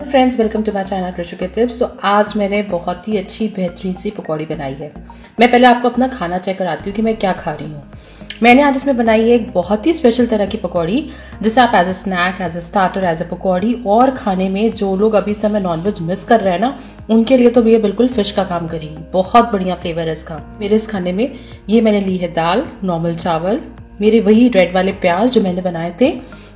Friends, welcome to my channel Krishu के tips. तो आज मैंने बहुत ही अच्छी बेहतरीन सी पकौड़ी बनाई है। मैं पहले आपको अपना खाना चेक कराती हूँ कि मैं क्या खा रही हूँ। मैंने आज इसमें बनाई है एक बहुत ही स्पेशल तरह की पकौड़ी, जिसे आप as a snack, as a starter, as a pakodi और खाने में जो लोग अभी समय नॉनवेज मिस कर रहे हैं ना, उनके लिए तो ये बिल्कुल फिश का काम करेगी। बहुत बढ़िया फ्लेवर है इसका। मेरे इस खाने में ये मैंने ली है दाल, नॉर्मल चावल, मेरे वही रेड वाले प्याज जो मैंने बनाए थे,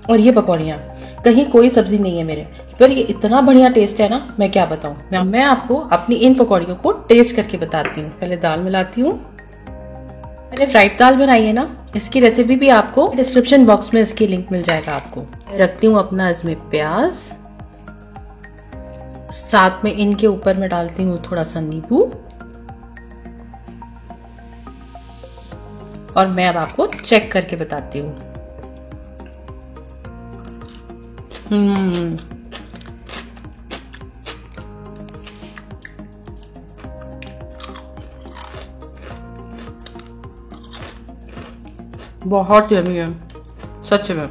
और ये पकौड़ियाँ। कहीं कोई सब्जी नहीं है मेरे, पर ये इतना बढ़िया टेस्ट है ना, मैं क्या बताऊं। मैं आपको अपनी इन पकौड़ियों को टेस्ट करके बताती हूँ। पहले दाल मिलाती हूँ। मैंने फ्राइड दाल बनाई है ना, इसकी रेसिपी भी आपको डिस्क्रिप्शन बॉक्स में इसकी लिंक मिल जाएगा आपको। रखती हूँ अपना इसमें प्याज, साथ में इनके ऊपर मैं डालती हूँ थोड़ा सा नींबू, और मैं अब आपको चेक करके बताती हूँ। बहुत यम्मी है सच में।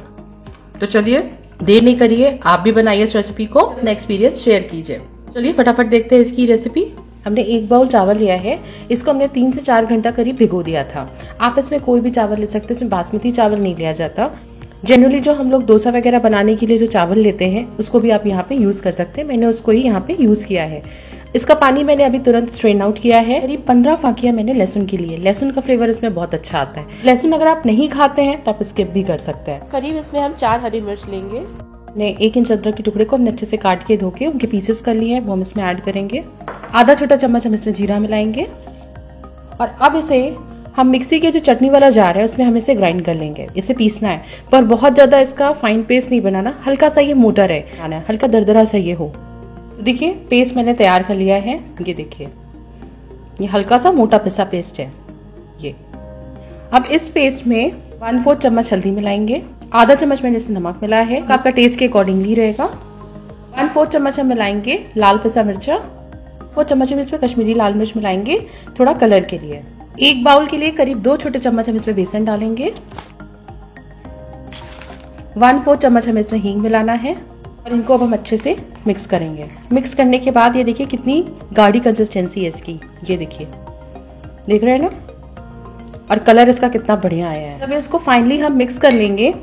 तो चलिए देर नहीं करिए, आप भी बनाइए इस रेसिपी को, अपना एक्सपीरियंस शेयर कीजिए। चलिए फटाफट देखते हैं इसकी रेसिपी। हमने एक बाउल चावल लिया है, इसको हमने 3 से 4 घंटा करीब भिगो दिया था। आप इसमें कोई भी चावल ले सकते हैं, इसमें बासमती चावल नहीं लिया जाता। जनरली जो हम लोग डोसा वगैरह बनाने के लिए जो चावल लेते हैं, उसको भी आप यहाँ पे यूज कर सकते हैं। मैंने उसको ही यहाँ पे यूज किया है। इसका पानी मैंने अभी तुरंत स्ट्रेन आउट किया है। करीब 15 फाकियां मैंने लहसुन की लिए। लहसुन का फ्लेवर इसमें बहुत अच्छा आता है। लहसुन अगर आप नहीं खाते हैं तो आप स्किप भी कर सकते हैं। करीब इसमें हम 4 हरी मिर्च लेंगे। 1 इंच अदरक के टुकड़े को हमने अच्छे से काट के धो के उनके पीसेस कर लिए हैं, वो हम इसमें ऐड करेंगे। आधा छोटा चम्मच हम इसमें जीरा मिलाएंगे, और अब इसे हम मिक्सी के जो चटनी वाला जार है उसमें हम इसे ग्राइंड कर लेंगे। इसे पीसना है, पर बहुत ज्यादा इसका फाइन पेस्ट नहीं बनाना, हल्का सा ये मोटा रहे, हल्का दरदरा सा ये हो। तो देखिए पेस्ट मैंने तैयार कर लिया है। ये देखिए ये हल्का सा मोटा पिसा पेस्ट है ये। अब इस पेस्ट में 1/4 चम्मच हल्दी मिलाएंगे, आधा चम्मच मैंने इसे नमक मिलाया है, आपका टेस्ट के अकॉर्डिंगली रहेगा। 1/4 चम्मच हम मिलाएंगे लाल पिसा मिर्चा, 4 चम्मच हम इसमें कश्मीरी लाल मिर्च मिलाएंगे थोड़ा कलर के लिए। 1 बाउल के लिए करीब 2 छोटे चम्मच हम इसमें बेसन डालेंगे। 1/4 चम्मच हमें इसमें हींग मिलाना है, और इनको अब हम अच्छे से मिक्स करेंगे। मिक्स करने के बाद ये देखिए कितनी गाढ़ी कंसिस्टेंसी है इसकी, ये देखिए, देख रहे हैं ना, और कलर इसका कितना बढ़िया आया है। अब इसको फाइनली हम मिक्स कर लेंगे।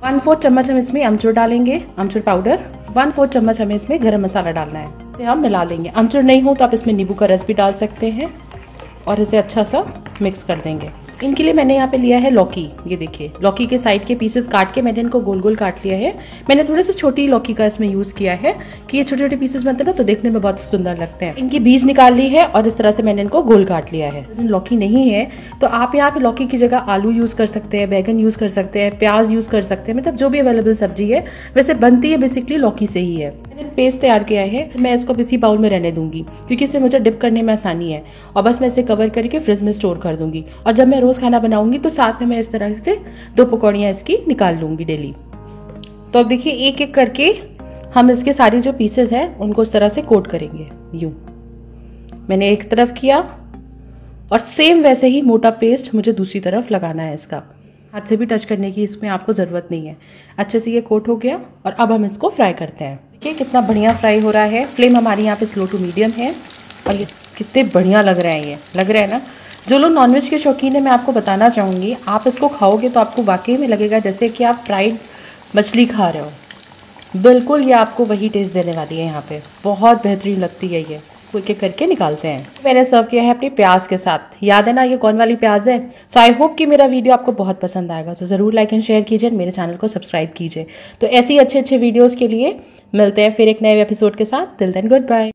1/4 चम्मच हम इसमें अमचूर डालेंगे, अमचूर पाउडर। 1/4 चम्मच हमें इसमें गरम मसाला डालना है। इसे हम मिला लेंगे। अमचूर नहीं हो तो आप इसमें नींबू का रस भी डाल सकते हैं, और इसे अच्छा सा मिक्स कर देंगे। इनके लिए मैंने यहाँ पे लिया है लौकी। ये देखिए लौकी के साइड के पीसेस काट के मैंने इनको गोल गोल काट लिया है। मैंने थोड़े से छोटी लौकी का इसमें यूज किया है कि ये छोटे छोटे पीसेस बनते हैं ना, तो देखने में बहुत सुंदर लगते हैं। इनकी बीज निकाल ली है, और इस तरह से मैंने इनको गोल काट लिया है। लौकी नहीं है तो आप यहाँ पे लौकी की जगह आलू यूज कर सकते हैं, बैगन यूज कर सकते हैं, प्याज यूज कर सकते हैं, मतलब जो भी अवेलेबल सब्जी है। वैसे बनती है बेसिकली लौकी से ही है। मैंने पेस्ट तैयार किया है, मैं इसको इसी बाउल में रहने दूंगी क्योंकि इससे मुझे डिप करने में आसानी है, और बस मैं इसे कवर करके फ्रिज में स्टोर कर दूंगी। और जब मैं रोज खाना बनाऊंगी तो साथ में मैं इस तरह से 2 पकौड़ियां इसकी निकाल लूंगी डेली। तो अब देखिए एक एक करके हम इसके सारी जो पीसेस हैं उनको इस तरह से कोट करेंगे। यूं मैंने एक तरफ किया, और सेम वैसे ही मोटा पेस्ट मुझे दूसरी तरफ लगाना है। इसका हाथ से भी टच करने की इसमें आपको जरूरत नहीं है। अच्छे से ये कोट हो गया, और अब हम इसको फ्राई करते हैं। देखिए कितना बढ़िया फ्राई हो रहा है। फ्लेम हमारी यहाँ पे स्लो टू मीडियम है, और ये कितने बढ़िया लग रहे हैं, ये लग रहा है ना। जो लोग नॉनवेज के शौकीन है, मैं आपको बताना चाहूँगी, आप इसको खाओगे तो आपको वाकई में लगेगा जैसे कि आप फ्राइड मछली खा रहे हो। बिल्कुल ये आपको वही टेस्ट देने वाली है। यहाँ पे बहुत बेहतरीन लगती है ये। एक एक करके निकालते हैं। मैंने सर्व किया है अपने प्याज के साथ। याद है ना ये कौन वाली प्याज है। सो आई होप कि मेरा वीडियो आपको बहुत पसंद आएगा। तो जरूर लाइक एंड शेयर कीजिए, मेरे चैनल को सब्सक्राइब कीजिए। तो ऐसे ही अच्छे अच्छे वीडियोस के लिए मिलते हैं फिर एक नए एपिसोड के साथ। Till then good bye.